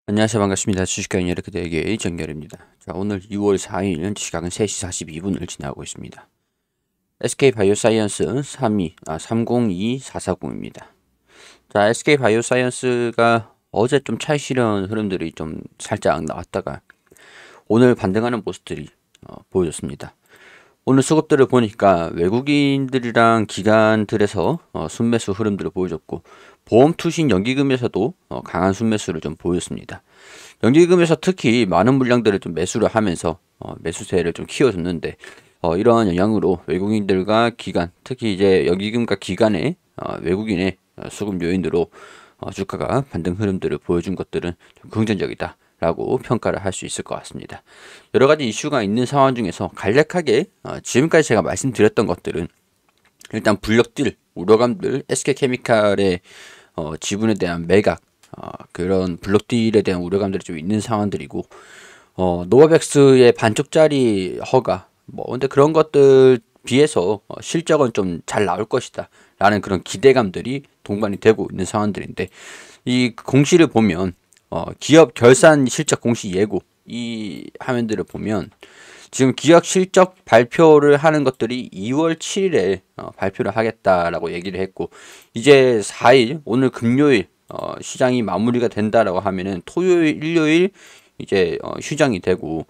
안녕하세요. 반갑습니다. 주식가인 여러 대의 정렬입니다. 자, 오늘 6월 4일 시각은 3시 42분을 지나고 있습니다. SK바이오사이언스 302440입니다. 자, SK바이오사이언스가 어제 좀 차익 실현 흐름들이 좀 살짝 나왔다가 오늘 반등하는 모습들이 보여졌습니다. 오늘 수급들을 보니까 외국인들이랑 기관들에서 순매수 흐름들을 보여줬고, 보험 투신 연기금에서도 강한 순매수를 좀 보였습니다. 연기금에서 특히 많은 물량들을 좀 매수를 하면서 매수세를 좀 키워줬는데, 이러한 영향으로 외국인들과 기관, 특히 이제 연기금과 기관의 외국인의 수급 요인으로 주가가 반등 흐름들을 보여준 것들은 좀 긍정적이다 라고 평가를 할 수 있을 것 같습니다. 여러 가지 이슈가 있는 상황 중에서 간략하게 지금까지 제가 말씀드렸던 것들은 일단 불력들, 우려감들, SK케미칼의 지분에 대한 매각, 그런 블록딜에 대한 우려감들이 좀 있는 상황들이고, 노바백스의 반쪽짜리 허가, 근데 그런 것들 비해서 실적은 좀 잘 나올 것이다 라는 그런 기대감들이 동반이 되고 있는 상황들인데, 이 공시를 보면 기업 결산 실적 공시 예고 이 화면들을 보면 지금 기업 실적 발표를 하는 것들이 2월 7일에 발표를 하겠다라고 얘기를 했고, 이제 4일 오늘 금요일 시장이 마무리가 된다라고 하면은 토요일 일요일 이제 휴장이 되고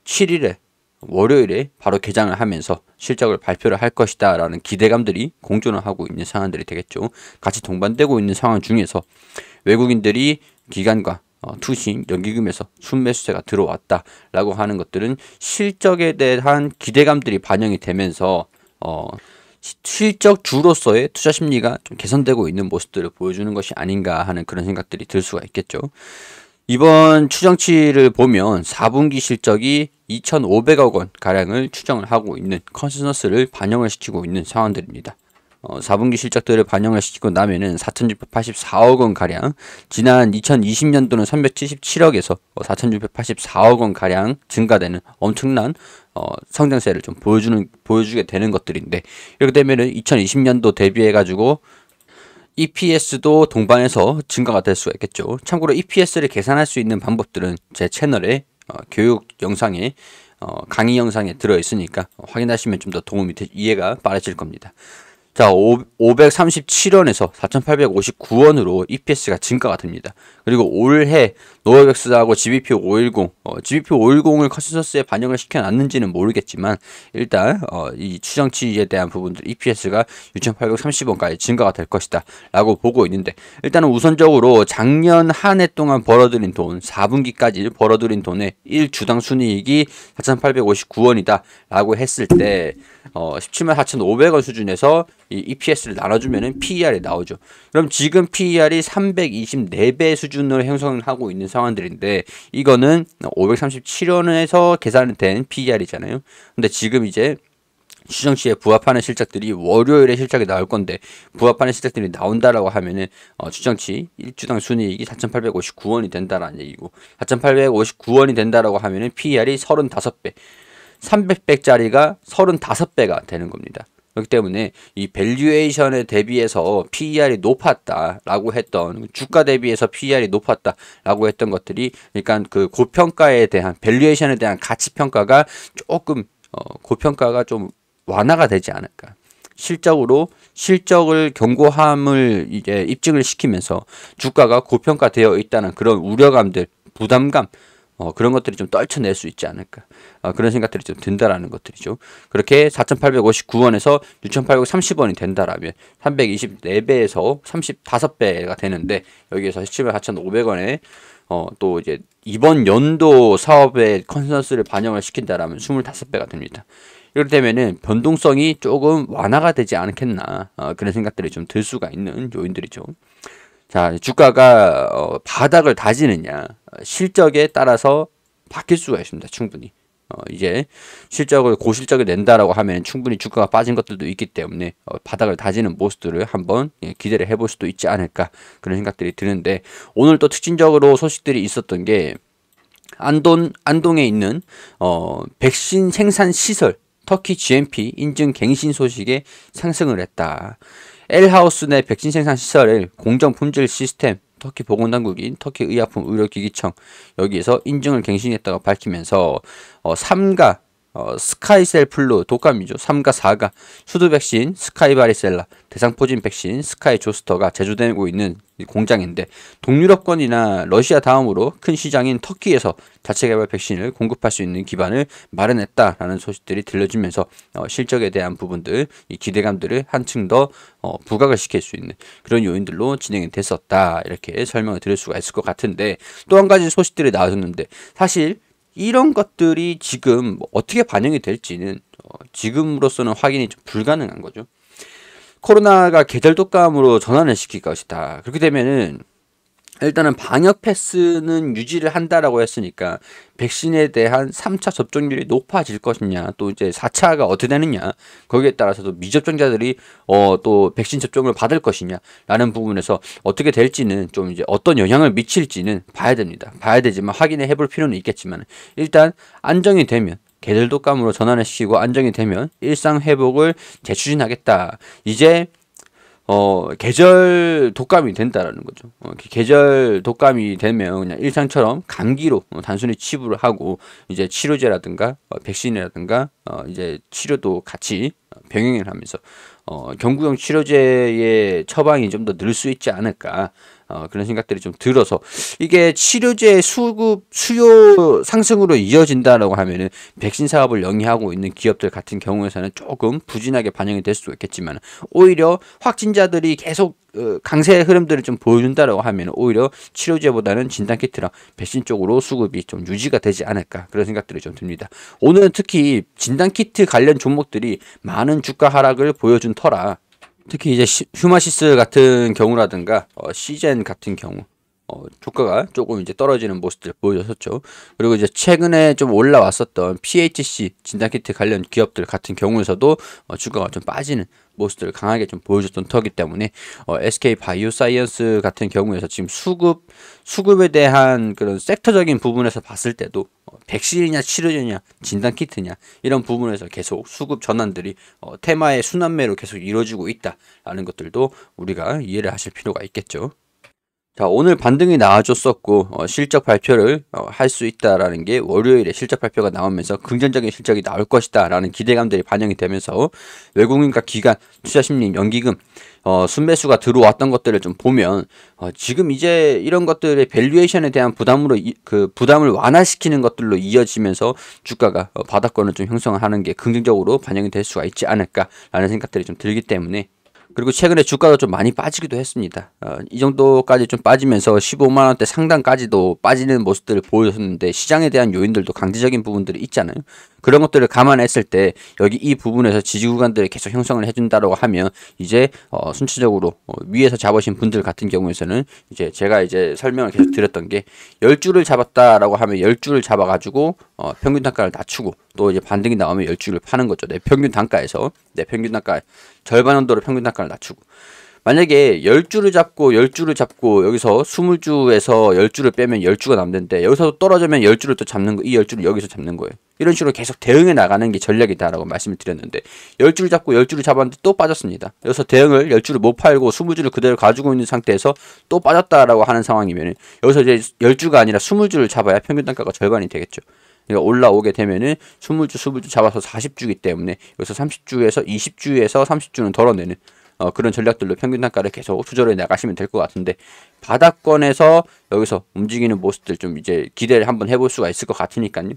7일에 월요일에 바로 개장을 하면서 실적을 발표를 할 것이다 라는 기대감들이 공존을 하고 있는 상황들이 되겠죠. 같이 동반되고 있는 상황 중에서 외국인들이 기관과 투신, 연기금에서 순매수세가 들어왔다라고 하는 것들은 실적에 대한 기대감들이 반영이 되면서 실적주로서의 투자 심리가 좀 개선되고 있는 모습들을 보여주는 것이 아닌가 하는 그런 생각들이 들 수가 있겠죠. 이번 추정치를 보면 4분기 실적이 2,500억 원 가량을 추정을 하고 있는 컨센서스를 반영을 시키고 있는 상황들입니다. 4분기 실적들을 반영을 시키고 나면은 4,684억 원 가량, 지난 2020년도는 377억에서 4,684억 원 가량 증가되는 엄청난 성장세를 좀 보여주게 되는 것들인데, 이렇게 되면은 2020년도 대비해 가지고 EPS도 동반해서 증가가 될 수가 있겠죠. 참고로 EPS를 계산할 수 있는 방법들은 제 채널에 교육 영상에 강의 영상에 들어 있으니까 확인하시면 좀 더 이해가 빠르실 겁니다. 자, 537원에서 4,859원으로 EPS가 증가가 됩니다. 그리고 올해 노바백스하고 GBP510, GBP510을 컨센서스에 반영을 시켜놨는지는 모르겠지만, 일단 이 추정치에 대한 부분들 EPS가 6,830원까지 증가가 될 것이다 라고 보고 있는데, 일단은 우선적으로 작년 한 해 동안 벌어들인 돈, 4분기까지 벌어들인 돈의 1주당 순이익이 4,859원이다 라고 했을 때 17만 4,500원 수준에서 이 EPS를 나눠주면은 PER이 나오죠. 그럼 지금 PER이 324배 수준으로 형성하고 있는 상황들인데, 이거는 537원에서 계산된 PER이잖아요. 근데 지금 이제 추정치에 부합하는 실적들이 월요일에 실적이 나올 건데, 부합하는 실적들이 나온다라고 하면은 추정치 1주당 순이익이 4,859원이 된다라는 얘기고, 4,859원이 된다라고 하면은 PER이 35배, 300배짜리가 35배가 되는 겁니다. 그렇기 때문에 이 밸류에이션에 대비해서 PER이 높았다라고 했던, 주가 대비해서 PER이 높았다라고 했던 것들이, 그러니까 그 고평가에 대한 밸류에이션에 대한 가치 평가가 조금 고평가가 좀 완화가 되지 않을까. 실적을 견고함을 이제 입증을 시키면서 주가가 고평가되어 있다는 그런 우려감들, 부담감, 그런 것들이 좀 떨쳐낼 수 있지 않을까. 그런 생각들이 좀 든다라는 것들이죠. 그렇게 4,859원에서 6,830원이 된다라면 324배에서 35배가 되는데, 여기에서 17,4,500원에 또 이제 이번 연도 사업의 컨센서스를 반영을 시킨다라면 25배가 됩니다. 이렇게 되면은 변동성이 조금 완화가 되지 않겠나, 그런 생각들이 좀 들 수가 있는 요인들이죠. 자, 주가가 바닥을 다지느냐, 실적에 따라서 바뀔 수가 있습니다. 충분히. 이제 고실적을 낸다라고 하면 충분히 주가가 빠진 것들도 있기 때문에 바닥을 다지는 모습들을 한번 기대를 해볼 수도 있지 않을까, 그런 생각들이 드는데, 오늘 또 특징적으로 소식들이 있었던 게, 안동에 있는 백신 생산 시설 터키 GMP 인증 갱신 소식에 상승을 했다. L하우스 내 백신 생산 시설을 공정 품질 시스템 터키 보건당국인 터키 의약품 의료기기청 여기에서 인증을 갱신했다고 밝히면서 3가 스카이셀 플루 독감이죠. 3가 4가 수두 백신 스카이바리셀라 대상포진 백신 스카이조스터가 제조되고 있는 공장인데 동유럽권이나 러시아 다음으로 큰 시장인 터키에서 자체 개발 백신을 공급할 수 있는 기반을 마련했다라는 소식들이 들려지면서 실적에 대한 부분들 이 기대감들을 한층 더 부각을 시킬 수 있는 그런 요인들로 진행이 됐었다 이렇게 설명을 드릴 수가 있을 것 같은데 또 한 가지 소식들이 나와줬는데 사실 이런 것들이 지금 어떻게 반영이 될지는 지금으로서는 확인이 좀 불가능한 거죠. 코로나가 계절 독감으로 전환을 시킬 것이다. 그렇게 되면은 일단은 방역 패스는 유지를 한다라고 했으니까 백신에 대한 3차 접종률이 높아질 것이냐 또 이제 4차가 어떻게 되느냐 거기에 따라서도 미접종자들이 또 백신 접종을 받을 것이냐 라는 부분에서 어떻게 될지는 좀 이제 어떤 영향을 미칠지는 봐야 됩니다. 봐야 되지만 확인해 볼 필요는 있겠지만 일단 안정이 되면 계절 독감으로 전환을 시키고 안정이 되면 일상 회복을 재추진하겠다. 이제 계절 독감이 된다라는 거죠. 계절 독감이 되면 그냥 일상처럼 감기로 단순히 치부를 하고 이제 치료제라든가 백신이라든가 이제 치료도 같이 병행을 하면서 경구용 치료제의 처방이 좀 더 늘 수 있지 않을까. 그런 생각들이 좀 들어서 이게 치료제 수급 수요 상승으로 이어진다라고 하면은 백신 사업을 영위하고 있는 기업들 같은 경우에서는 조금 부진하게 반영이 될 수도 있겠지만 오히려 확진자들이 계속 강세 흐름들을 좀 보여준다라고 하면 오히려 치료제보다는 진단키트랑 백신 쪽으로 수급이 좀 유지가 되지 않을까 그런 생각들이 좀 듭니다. 오늘은 특히 진단키트 관련 종목들이 많은 주가 하락을 보여준 터라 특히 이제 휴마시스 같은 경우라든가 시젠 같은 경우 주가가 조금 이제 떨어지는 모습들 보여줬었죠. 그리고 이제 최근에 좀 올라왔었던 PHC 진단키트 관련 기업들 같은 경우에서도 주가가 좀 빠지는 모습들을 강하게 좀 보여줬던 터기 때문에 SK 바이오사이언스 같은 경우에서 지금 수급에 대한 그런 섹터적인 부분에서 봤을 때도 백신이냐 치료제냐 진단키트냐 이런 부분에서 계속 수급 전환들이 테마의 순환매로 계속 이루어지고 있다라는 것들도 우리가 이해를 하실 필요가 있겠죠. 자, 오늘 반등이 나와줬었고 실적 발표를 할 수 있다라는 게 월요일에 실적 발표가 나오면서 긍정적인 실적이 나올 것이다 라는 기대감들이 반영이 되면서 외국인과 기관, 투자심리, 연기금 순매수가 들어왔던 것들을 좀 보면 지금 이제 이런 것들의 밸류에이션에 대한 부담을 완화시키는 것들로 이어지면서 주가가 바닥권을 좀 형성하는 게 긍정적으로 반영이 될 수가 있지 않을까라는 생각들이 좀 들기 때문에 그리고 최근에 주가도 좀 많이 빠지기도 했습니다. 이 정도까지 좀 빠지면서 15만원대 상단까지도 빠지는 모습들을 보여줬는데 시장에 대한 요인들도 강제적인 부분들이 있잖아요. 그런 것들을 감안했을 때 여기 이 부분에서 지지 구간들을 계속 형성을 해준다라고 하면 이제 순차적으로 위에서 잡으신 분들 같은 경우에서는 이제 제가 이제 설명을 계속 드렸던 게 10주를 잡았다라고 하면 10주를 잡아가지고 평균 단가를 낮추고 또 이제 반등이 나오면 10주를 파는 거죠. 내 평균 단가에서 내 평균 단가 절반 정도로 평균 단가를 낮추고 만약에 10주를 잡고 여기서 20주에서 10주를 빼면 10주가 남는데 여기서 떨어지면 10주를 또 잡는 거, 이 10주를 여기서 잡는 거예요. 이런 식으로 계속 대응해 나가는 게 전략이다라고 말씀을 드렸는데 10주를 잡고 10주를 잡았는데 또 빠졌습니다. 여기서 대응을 10주를 못 팔고 20주를 그대로 가지고 있는 상태에서 또 빠졌다라고 하는 상황이면 여기서 이제 10주가 아니라 20주를 잡아야 평균 단가가 절반이 되겠죠. 그러니까 올라오게 되면은 20주 잡아서 40주이기 때문에 여기서 30주에서 20주에서 30주는 덜어내는 그런 전략들로 평균 단가를 계속 조절해 나가시면 될 것 같은데 바닥권에서 여기서 움직이는 모습들 좀 이제 기대를 한번 해볼 수가 있을 것 같으니까요.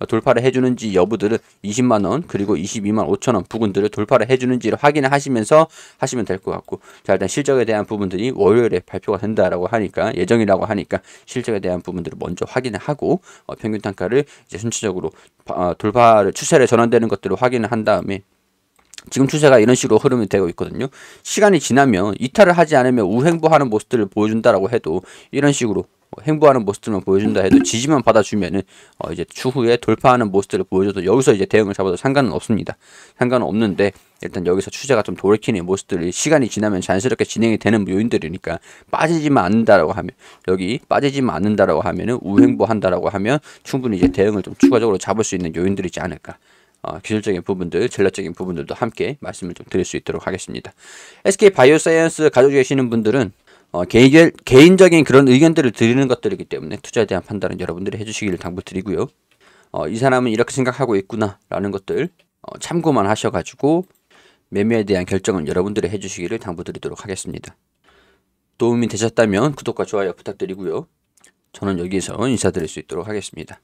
돌파를 해주는지 여부들은 20만원 그리고 22만 5천원 부근들을 돌파를 해주는지를 확인을 하시면서 하시면 될 것 같고 자 일단 실적에 대한 부분들이 월요일에 발표가 된다라고 하니까 예정이라고 하니까 실적에 대한 부분들을 먼저 확인을 하고 평균 단가를 이제 순차적으로 돌파를 추세를 전환되는 것들을 확인을 한 다음에 지금 추세가 이런 식으로 흐름이 되고 있거든요. 시간이 지나면 이탈을 하지 않으면 우행보하는 모습들을 보여준다라고 해도 이런 식으로 행보하는 모습들만 보여준다 해도 지지만 받아주면은 이제 추후에 돌파하는 모습들을 보여줘도 여기서 이제 대응을 잡아도 상관은 없습니다. 상관은 없는데 일단 여기서 추세가 좀 돌이키는 모습들이 시간이 지나면 자연스럽게 진행이 되는 요인들이니까 빠지지만 않는다라고 하면 여기 빠지지만 않는다라고 하면은 우행보한다라고 하면 충분히 이제 대응을 좀 추가적으로 잡을 수 있는 요인들이지 않을까. 기술적인 부분들, 전략적인 부분들도 함께 말씀을 좀 드릴 수 있도록 하겠습니다. SK 바이오사이언스 가지고 계시는 분들은 개인적인 그런 의견들을 드리는 것들이기 때문에 투자에 대한 판단은 여러분들이 해주시기를 당부드리고요. 이 사람은 이렇게 생각하고 있구나 라는 것들 참고만 하셔가지고 매매에 대한 결정은 여러분들이 해주시기를 당부드리도록 하겠습니다. 도움이 되셨다면 구독과 좋아요 부탁드리고요. 저는 여기서 인사드릴 수 있도록 하겠습니다.